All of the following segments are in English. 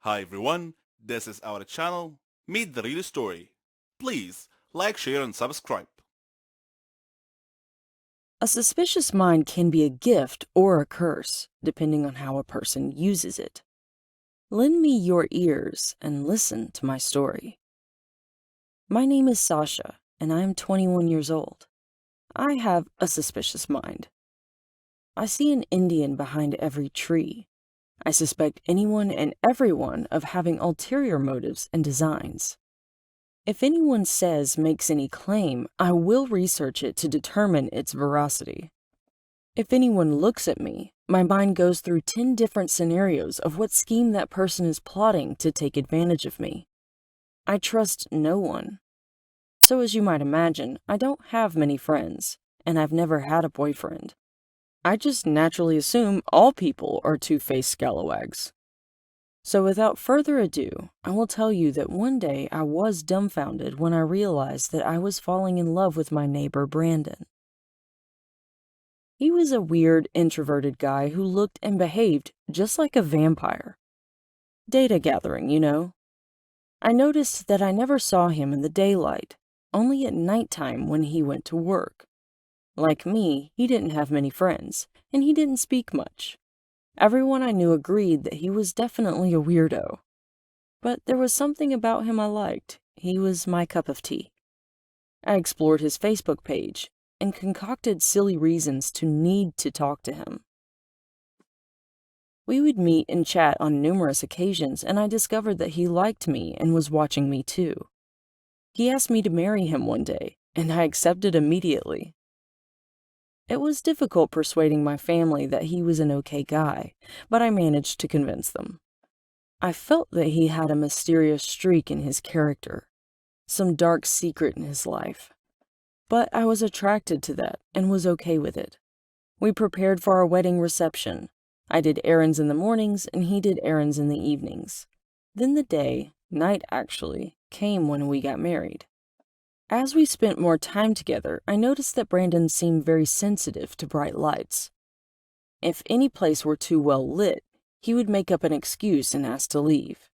Hi everyone, this is our channel, Meet the Real Story. Please like, share and subscribe. A suspicious mind can be a gift or a curse, depending on how a person uses it. Lend me your ears and listen to my story. My name is Sasha, and I am 21 years old. I have a suspicious mind. I see an Indian behind every tree. I suspect anyone and everyone of having ulterior motives and designs. If anyone makes any claim, I will research it to determine its veracity. If anyone looks at me, my mind goes through 10 different scenarios of what scheme that person is plotting to take advantage of me. I trust no one. So as you might imagine, I don't have many friends, and I've never had a boyfriend. I just naturally assume all people are two-faced scalawags. So without further ado, I will tell you that one day I was dumbfounded when I realized that I was falling in love with my neighbor Brandon. He was a weird, introverted guy who looked and behaved just like a vampire. Data gathering, you know. I noticed that I never saw him in the daylight, only at nighttime when he went to work. Like me, he didn't have many friends, and he didn't speak much. Everyone I knew agreed that he was definitely a weirdo. But there was something about him I liked. He was my cup of tea. I explored his Facebook page and concocted silly reasons to need to talk to him. We would meet and chat on numerous occasions, and I discovered that he liked me and was watching me too. He asked me to marry him one day, and I accepted immediately. It was difficult persuading my family that he was an okay guy, but I managed to convince them. I felt that he had a mysterious streak in his character, some dark secret in his life. But I was attracted to that and was okay with it. We prepared for our wedding reception. I did errands in the mornings and he did errands in the evenings. Then night actually, came when we got married. As we spent more time together, I noticed that Brandon seemed very sensitive to bright lights. If any place were too well lit, he would make up an excuse and ask to leave.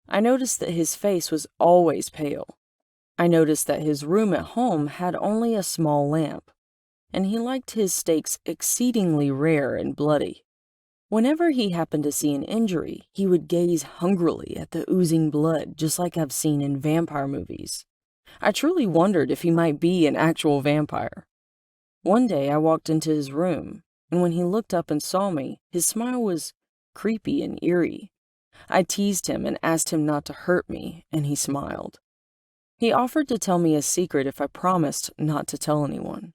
I noticed that his face was always pale. I noticed that his room at home had only a small lamp, and he liked his steaks exceedingly rare and bloody. Whenever he happened to see an injury, he would gaze hungrily at the oozing blood, just like I've seen in vampire movies. I truly wondered if he might be an actual vampire. One day I walked into his room, and when he looked up and saw me, his smile was creepy and eerie. I teased him and asked him not to hurt me, and he smiled. He offered to tell me a secret if I promised not to tell anyone.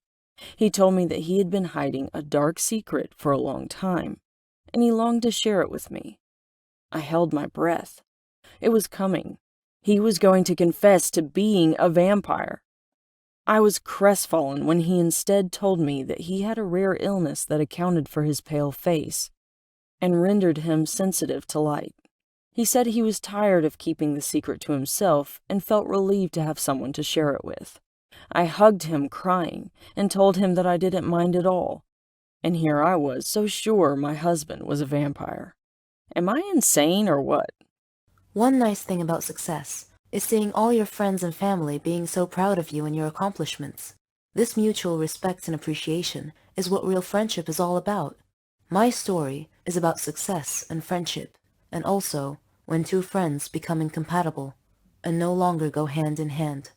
He told me that he had been hiding a dark secret for a long time, and he longed to share it with me. I held my breath. It was coming. He was going to confess to being a vampire. I was crestfallen when he instead told me that he had a rare illness that accounted for his pale face and rendered him sensitive to light. He said he was tired of keeping the secret to himself and felt relieved to have someone to share it with. I hugged him crying and told him that I didn't mind at all. And here I was so sure my husband was a vampire. Am I insane or what? One nice thing about success is seeing all your friends and family being so proud of you and your accomplishments. This mutual respect and appreciation is what real friendship is all about. My story is about success and friendship, and also when two friends become incompatible and no longer go hand in hand.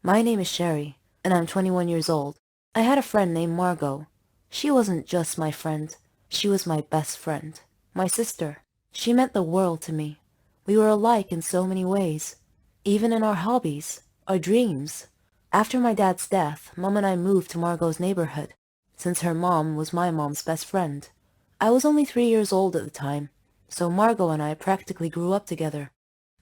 My name is Sherry, and I'm 21 years old. I had a friend named Margot. She wasn't just my friend, she was my best friend. My sister. She meant the world to me. We were alike in so many ways, even in our hobbies, our dreams. After my dad's death, Mom and I moved to Margot's neighborhood, since her mom was my mom's best friend. I was only 3 years old at the time, so Margot and I practically grew up together.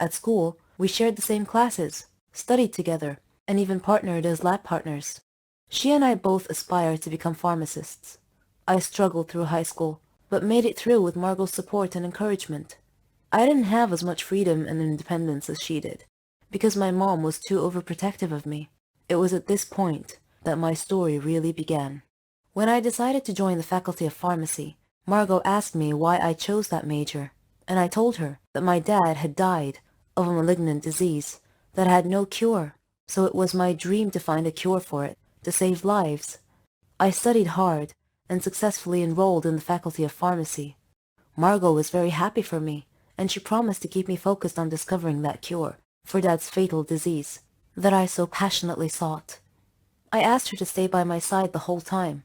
At school, we shared the same classes, studied together, and even partnered as lab partners. She and I both aspired to become pharmacists. I struggled through high school, but made it through with Margot's support and encouragement. I didn't have as much freedom and independence as she did, because my mom was too overprotective of me. It was at this point that my story really began. When I decided to join the Faculty of Pharmacy, Margot asked me why I chose that major. and I told her that my dad had died of a malignant disease that had no cure, so it was my dream to find a cure for it, to save lives. I studied hard and successfully enrolled in the Faculty of Pharmacy. Margot was very happy for me, and she promised to keep me focused on discovering that cure for Dad's fatal disease that I so passionately sought. I asked her to stay by my side the whole time,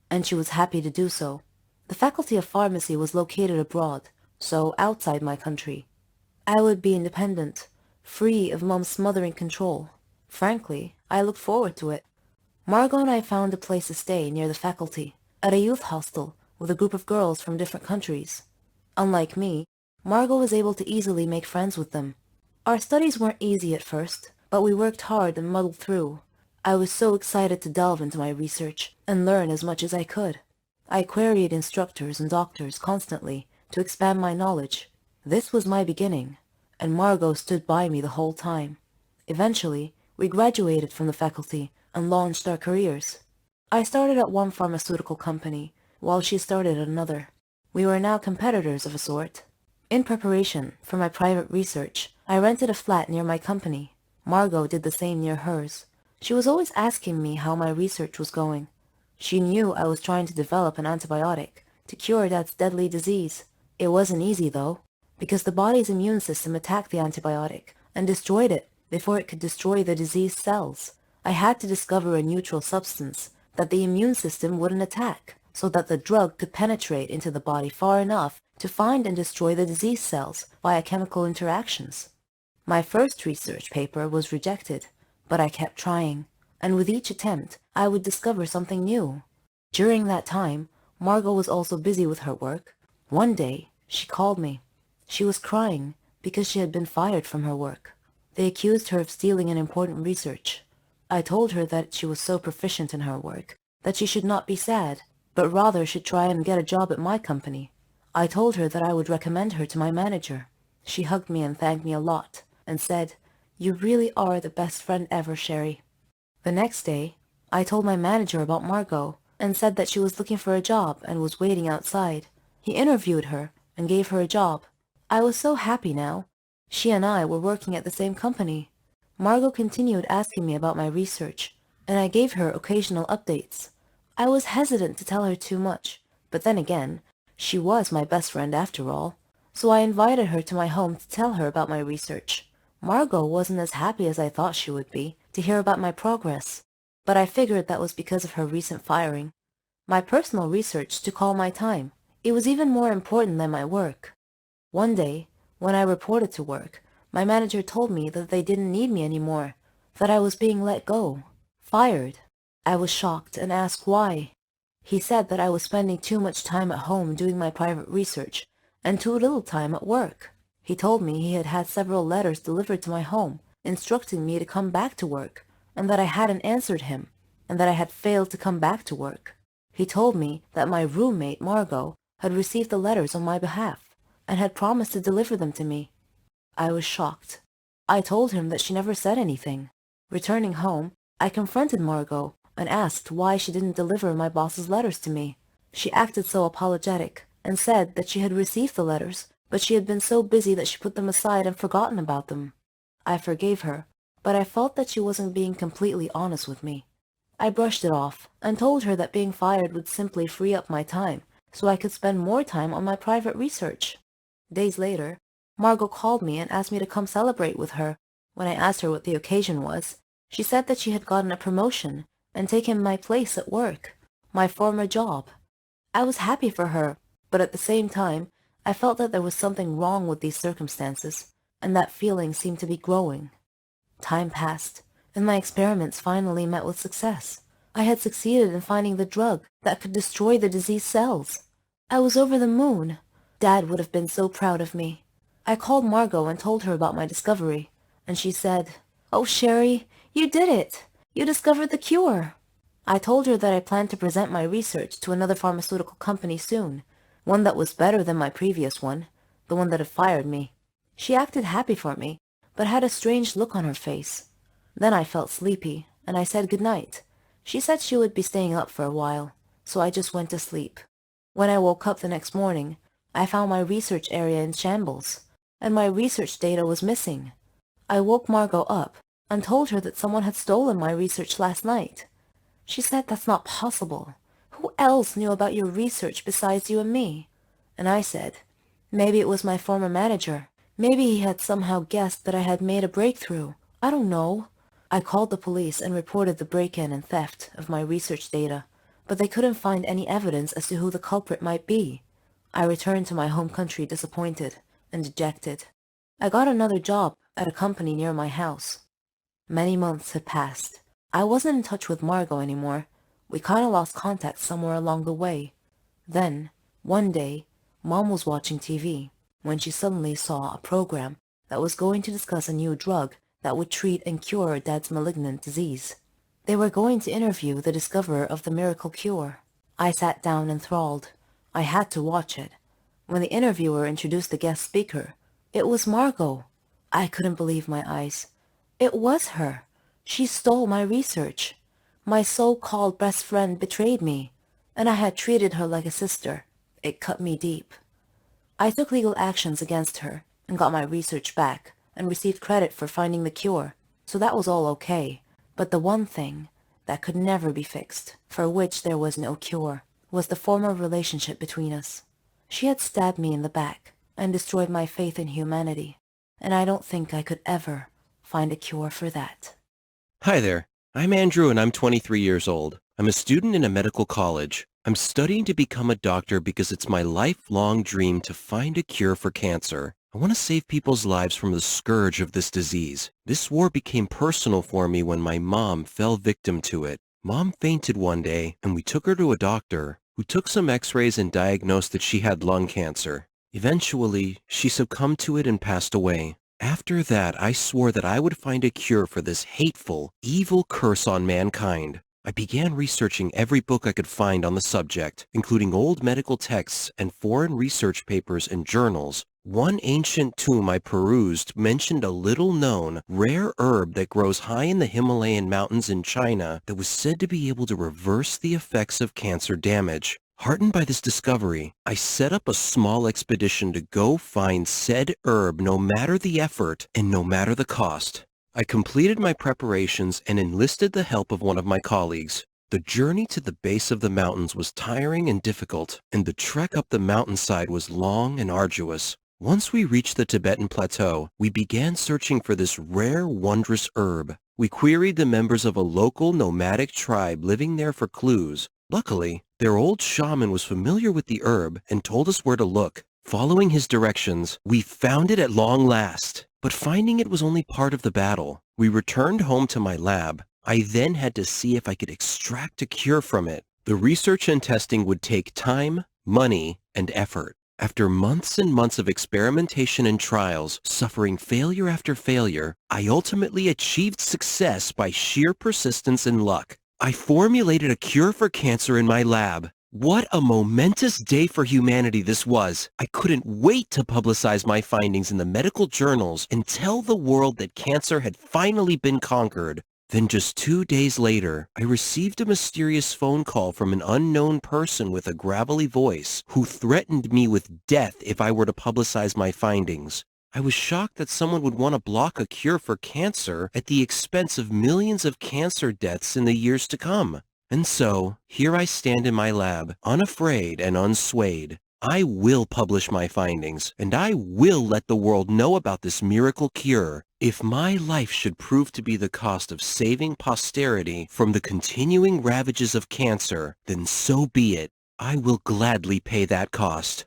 and she was happy to do so. The Faculty of Pharmacy was located abroad, so outside my country. I would be independent, free of Mom's smothering control. Frankly, I looked forward to it. Margot and I found a place to stay near the faculty, at a youth hostel with a group of girls from different countries. Unlike me, Margot was able to easily make friends with them. Our studies weren't easy at first, but we worked hard and muddled through. I was so excited to delve into my research and learn as much as I could. I queried instructors and doctors constantly to expand my knowledge. This was my beginning, and Margot stood by me the whole time. Eventually, we graduated from the faculty and launched our careers. I started at one pharmaceutical company, while she started at another. We were now competitors of a sort. In preparation for my private research, I rented a flat near my company. Margot did the same near hers. She was always asking me how my research was going. She knew I was trying to develop an antibiotic to cure Dad's deadly disease. It wasn't easy, though, because the body's immune system attacked the antibiotic and destroyed it before it could destroy the diseased cells. I had to discover a neutral substance that the immune system wouldn't attack, so that the drug could penetrate into the body far enough to find and destroy the diseased cells via chemical interactions. My first research paper was rejected, but I kept trying, and with each attempt, I would discover something new. During that time, Margot was also busy with her work. One day, she called me. She was crying because she had been fired from her work. They accused her of stealing an important research. I told her that she was so proficient in her work that she should not be sad, but rather should try and get a job at my company. I told her that I would recommend her to my manager. She hugged me and thanked me a lot, and said, "You really are the best friend ever, Sherry." The next day, I told my manager about Margot, and said that she was looking for a job and was waiting outside. He interviewed her and gave her a job. I was so happy now. She and I were working at the same company. Margot continued asking me about my research, and I gave her occasional updates. I was hesitant to tell her too much, but then again, she was my best friend after all, so I invited her to my home to tell her about my research. Margot wasn't as happy as I thought she would be to hear about my progress, but I figured that was because of her recent firing. My personal research took all my time. It was even more important than my work. One day, when I reported to work, my manager told me that they didn't need me anymore, that I was being let go, fired. I was shocked and asked why. He said that I was spending too much time at home doing my private research and too little time at work. He told me he had had several letters delivered to my home, instructing me to come back to work, and that I hadn't answered him, and that I had failed to come back to work. He told me that my roommate, Margot, had received the letters on my behalf, and had promised to deliver them to me. I was shocked. I told him that she never said anything. Returning home, I confronted Margot and asked why she didn't deliver my boss's letters to me. She acted so apologetic and said that she had received the letters, but she had been so busy that she put them aside and forgotten about them. I forgave her, but I felt that she wasn't being completely honest with me. I brushed it off and told her that being fired would simply free up my time so I could spend more time on my private research. Days later, Margot called me and asked me to come celebrate with her. When I asked her what the occasion was, she said that she had gotten a promotion and taken my place at work, my former job. I was happy for her, but at the same time, I felt that there was something wrong with these circumstances, and that feeling seemed to be growing. Time passed, and my experiments finally met with success. I had succeeded in finding the drug that could destroy the diseased cells. I was over the moon. Dad would have been so proud of me. I called Margot and told her about my discovery, and she said, "Oh, Sherry, you did it! You discovered the cure!" I told her that I planned to present my research to another pharmaceutical company soon, one that was better than my previous one, the one that had fired me. She acted happy for me, but had a strange look on her face. Then I felt sleepy, and I said good night. She said she would be staying up for a while, so I just went to sleep. When I woke up the next morning, I found my research area in shambles, and my research data was missing. I woke Margot up and told her that someone had stolen my research last night. She said that's not possible. Who else knew about your research besides you and me? And I said, maybe it was my former manager. Maybe he had somehow guessed that I had made a breakthrough. I don't know. I called the police and reported the break-in and theft of my research data, but they couldn't find any evidence as to who the culprit might be. I returned to my home country disappointed and dejected. I got another job at a company near my house. Many months had passed. I wasn't in touch with Margot anymore. We kinda lost contact somewhere along the way. Then, one day, Mom was watching TV when she suddenly saw a program that was going to discuss a new drug that would treat and cure Dad's malignant disease. They were going to interview the discoverer of the miracle cure. I sat down enthralled. I had to watch it. When the interviewer introduced the guest speaker, it was Margot. I couldn't believe my eyes. It was her. She stole my research. My so-called best friend betrayed me, and I had treated her like a sister. It cut me deep. I took legal actions against her and got my research back and received credit for finding the cure, so that was all okay. But the one thing that could never be fixed, for which there was no cure, was the former relationship between us. She had stabbed me in the back and destroyed my faith in humanity, and I don't think I could ever find a cure for that. Hi there. I'm Andrew and I'm 23 years old. I'm a student in a medical college. I'm studying to become a doctor because it's my lifelong dream to find a cure for cancer. I want to save people's lives from the scourge of this disease. This war became personal for me when my mom fell victim to it. Mom fainted one day and we took her to a doctor who took some x-rays and diagnosed that she had lung cancer. Eventually, she succumbed to it and passed away. After that, I swore that I would find a cure for this hateful, evil curse on mankind. I began researching every book I could find on the subject, including old medical texts and foreign research papers and journals. One ancient tomb I perused mentioned a little-known, rare herb that grows high in the Himalayan mountains in China that was said to be able to reverse the effects of cancer damage. Heartened by this discovery, I set up a small expedition to go find said herb no matter the effort and no matter the cost. I completed my preparations and enlisted the help of one of my colleagues. The journey to the base of the mountains was tiring and difficult, and the trek up the mountainside was long and arduous. Once we reached the Tibetan plateau, we began searching for this rare, wondrous herb. We queried the members of a local nomadic tribe living there for clues. Luckily, their old shaman was familiar with the herb and told us where to look. Following his directions, we found it at long last. But finding it was only part of the battle. We returned home to my lab. I then had to see if I could extract a cure from it. The research and testing would take time, money, and effort. After months and months of experimentation and trials, suffering failure after failure, I ultimately achieved success by sheer persistence and luck. I formulated a cure for cancer in my lab. What a momentous day for humanity this was. I couldn't wait to publicize my findings in the medical journals and tell the world that cancer had finally been conquered. Then just 2 days later, I received a mysterious phone call from an unknown person with a gravelly voice who threatened me with death if I were to publicize my findings. I was shocked that someone would want to block a cure for cancer at the expense of millions of cancer deaths in the years to come. And so, here I stand in my lab, unafraid and unswayed. I will publish my findings, and I will let the world know about this miracle cure. If my life should prove to be the cost of saving posterity from the continuing ravages of cancer, then so be it. I will gladly pay that cost.